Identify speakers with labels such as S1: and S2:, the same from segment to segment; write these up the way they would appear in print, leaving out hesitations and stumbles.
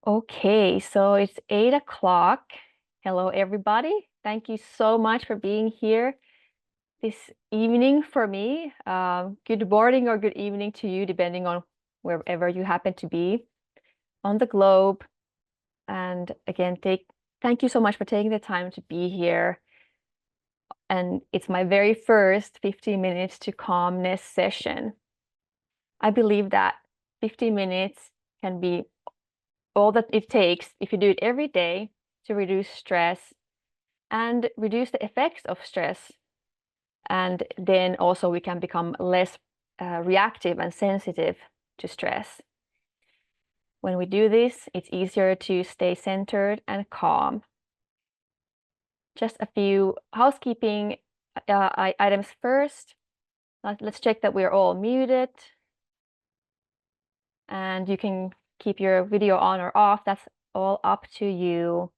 S1: Okay, so it's 8 o'clock. Hello, everybody. Thank you so much for being here this evening for me. Good morning or good evening to you, depending on wherever you happen to be on the globe. And again, thank you so much for taking the time to be here. And it's my very first 15 minutes to calmness session. I believe that 15 minutes can be all that it takes if you do it every day to reduce stress and reduce the effects of stress. And then also we can become less reactive and sensitive to stress. When we do this, it's easier to stay centered and calm. Just a few housekeeping items first. Let's check that we're all muted. And you can keep your video on or off. That's all up to you.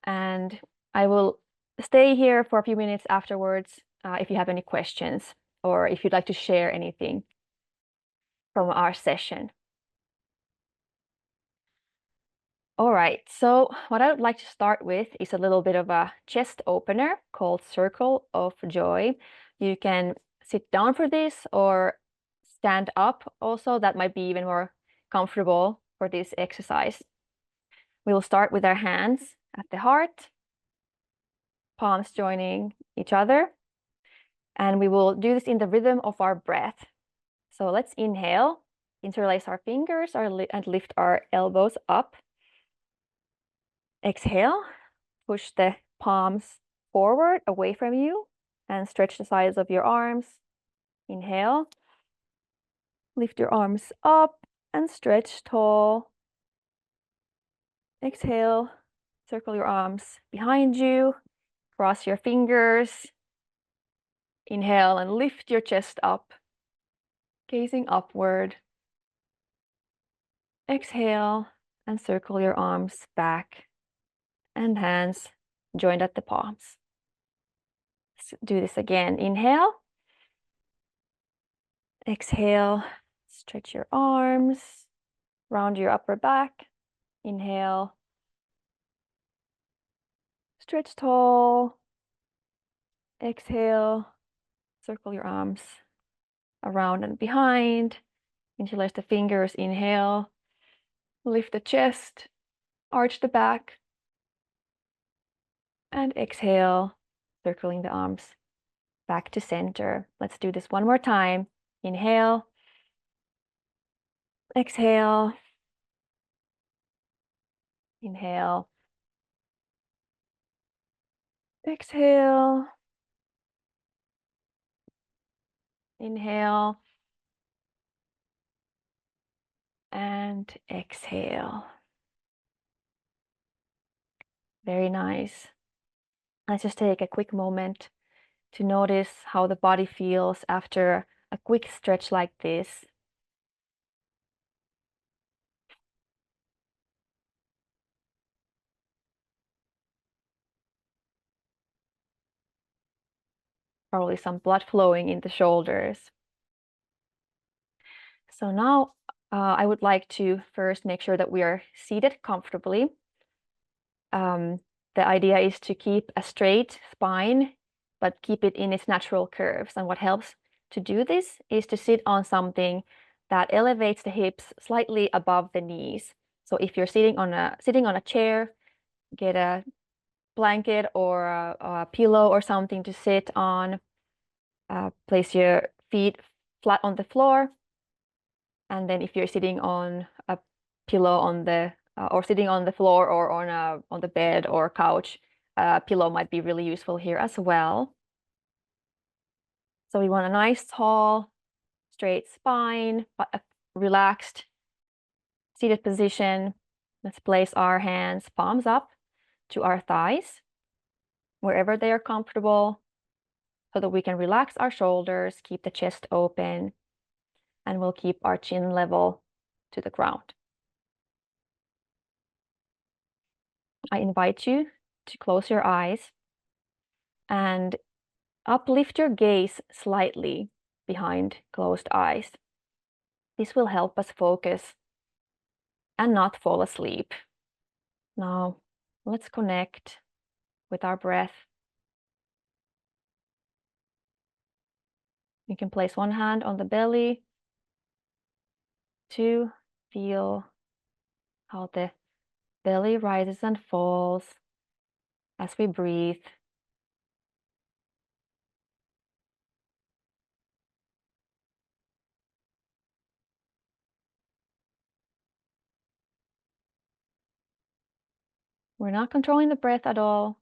S1: And I will stay here for a few minutes afterwards if you have any questions or if you'd like to share anything from our session. All right, so what I would like to start with is a little bit of a chest opener called Circle of Joy. You can sit down for this or stand up also. That might be even more comfortable for this exercise. We will start with our hands at the heart, palms joining each other. And we will do this in the rhythm of our breath. So let's inhale, interlace our fingers and lift our elbows up. Exhale, push the palms forward away from you and stretch the sides of your arms. Inhale, lift your arms up and stretch tall. Exhale, circle your arms behind you, cross your fingers. Inhale and lift your chest up, gazing upward. Exhale and circle your arms back and hands joined at the palms. Let's do this again. Inhale. Exhale, stretch your arms, round your upper back. Inhale. Stretch tall. Exhale, circle your arms around and behind. Interlace the fingers. Inhale. Lift the chest, arch the back. And exhale, circling the arms back to center. Let's do this one more time. Inhale. Exhale. Inhale. Exhale. Inhale. And exhale. Very nice. Let's just take a quick moment to notice how the body feels after a quick stretch like this. Probably some blood flowing in the shoulders. So now I would like to first make sure that we are seated comfortably. The idea is to keep a straight spine, but keep it in its natural curves. And what helps to do this is to sit on something that elevates the hips slightly above the knees. So if you're sitting on a chair, get a blanket or a pillow or something to sit on. Place your feet flat on the floor. And then if you're sitting on a pillow on the or sitting on the floor or on the bed or couch, a pillow might be really useful here as well. So we want a nice tall, straight spine, but a relaxed seated position. Let's place our hands palms up to our thighs, wherever they are comfortable, so that we can relax our shoulders, keep the chest open, and we'll keep our chin level to the ground. I invite you to close your eyes and uplift your gaze slightly behind closed eyes. This will help us focus and not fall asleep. Now, let's connect with our breath. You can place one hand on the belly to feel how the belly rises and falls as we breathe. We're not controlling the breath at all,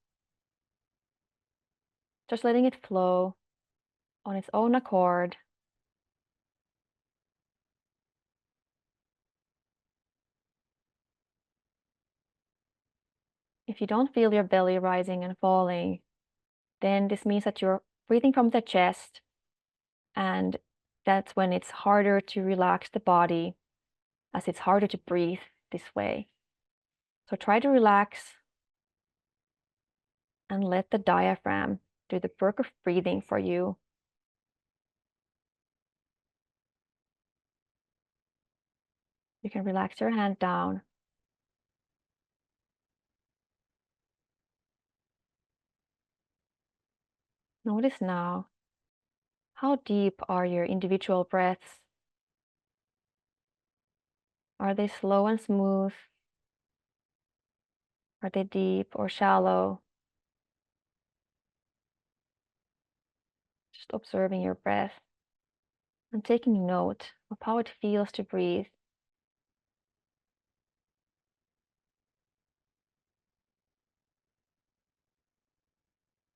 S1: just letting it flow on its own accord. If you don't feel your belly rising and falling, then this means that you're breathing from the chest, and that's when it's harder to relax the body, as it's harder to breathe this way. So try to relax and let the diaphragm do the work of breathing for you. You can relax your hand down. Notice now, how deep are your individual breaths? Are they slow and smooth? Are they deep or shallow? Just observing your breath and taking note of how it feels to breathe.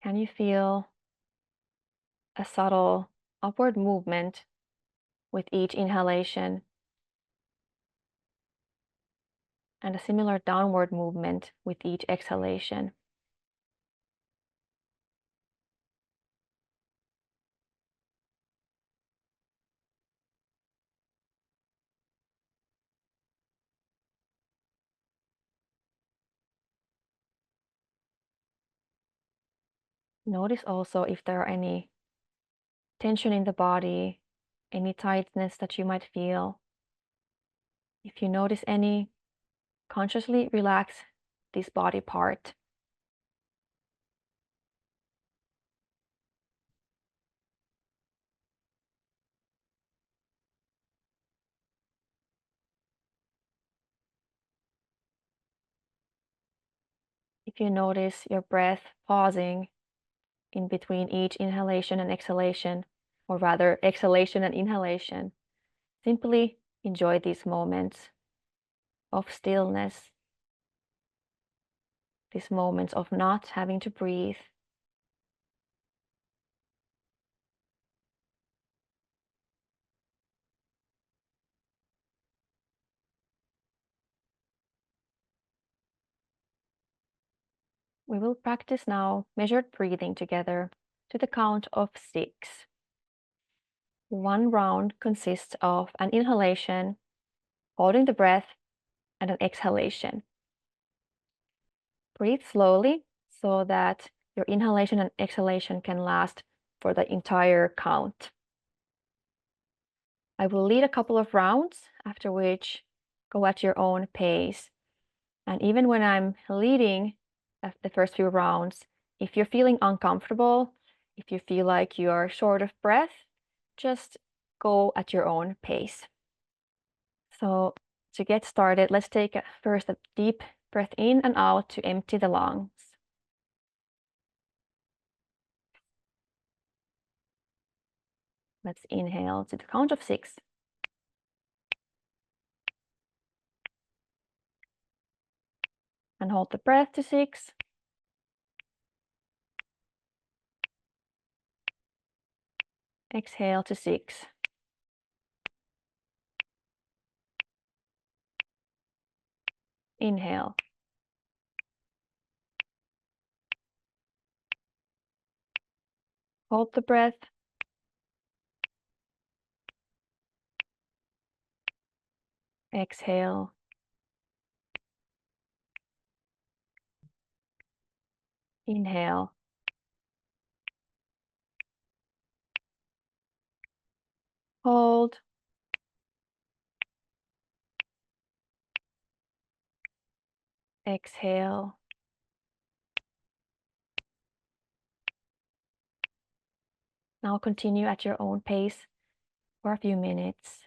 S1: Can you feel a subtle upward movement with each inhalation and a similar downward movement with each exhalation? Notice also if there are any tension in the body, any tightness that you might feel. If you notice any, consciously relax this body part. If you notice your breath pausing in between each inhalation and exhalation, or rather exhalation and inhalation, simply enjoy these moments of stillness, these moments of not having to breathe. We will practice now measured breathing together to the count of 6. One round consists of an inhalation, holding the breath, and an exhalation. Breathe slowly so that your inhalation and exhalation can last for the entire count. I will lead a couple of rounds, after which go at your own pace. And even when I'm leading the first few rounds, if you're feeling uncomfortable, if you feel like you're short of breath, just go at your own pace. So to get started, let's take first a deep breath in and out to empty the lungs. Let's inhale to the count of 6. And hold the breath to 6. Exhale to 6. Inhale. Hold the breath. Exhale. Inhale. Hold. Exhale. Now continue at your own pace for a few minutes.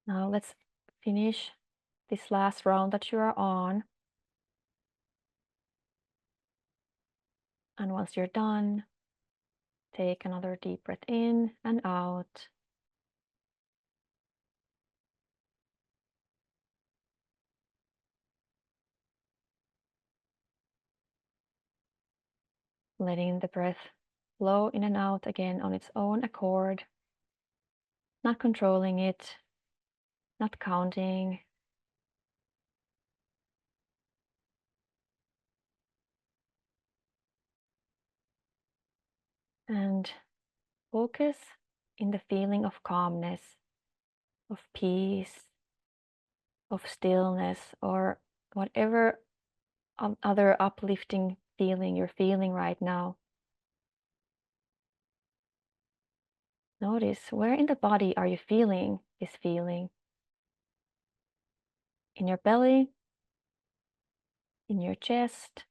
S1: Now let's finish this last round that you are on. And once you're done, take another deep breath in and out. Letting the breath flow in and out again on its own accord, not controlling it, not counting. And focus in the feeling of calmness, of peace, of stillness, or whatever other uplifting feeling you're feeling right now. Notice where in the body are you feeling this feeling? In your belly, in your chest,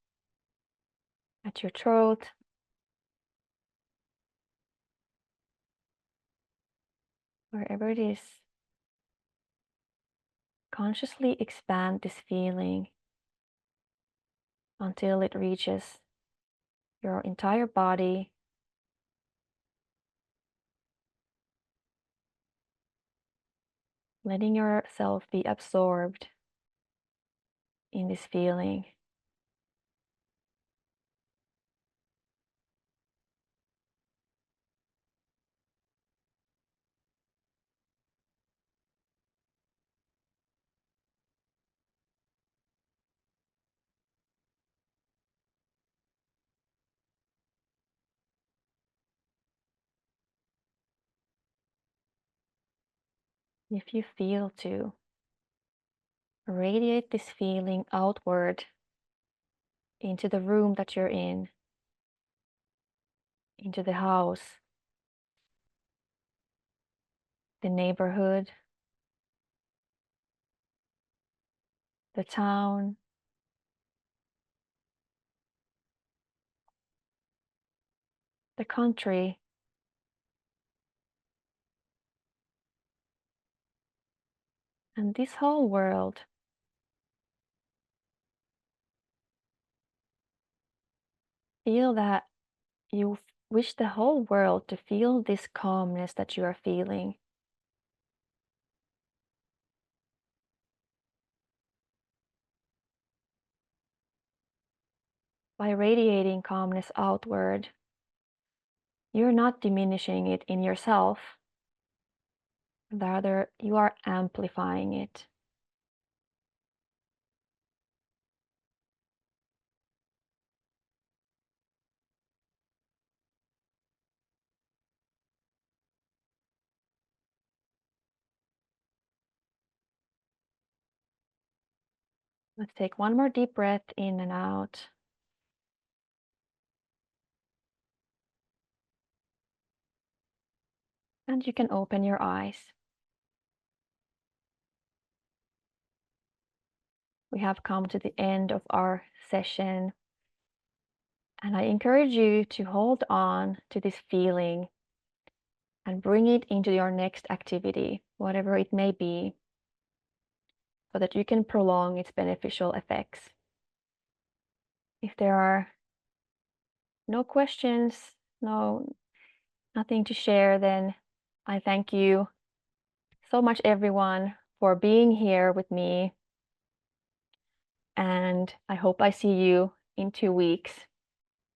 S1: at your throat, wherever it is. Consciously expand this feeling until it reaches your entire body, letting yourself be absorbed in this feeling. If you feel to, radiate this feeling outward into the room that you're in, into the house, the neighborhood, the town, the country, and this whole world. Feel that you wish the whole world to feel this calmness that you are feeling. By radiating calmness outward, you're not diminishing it in yourself. Rather, you are amplifying it. Let's take one more deep breath in and out. And you can open your eyes. We have come to the end of our session. And I encourage you to hold on to this feeling and bring it into your next activity, whatever it may be, so that you can prolong its beneficial effects. If there are no questions, nothing to share, then I thank you so much, everyone, for being here with me. And I hope I see you in 2 weeks.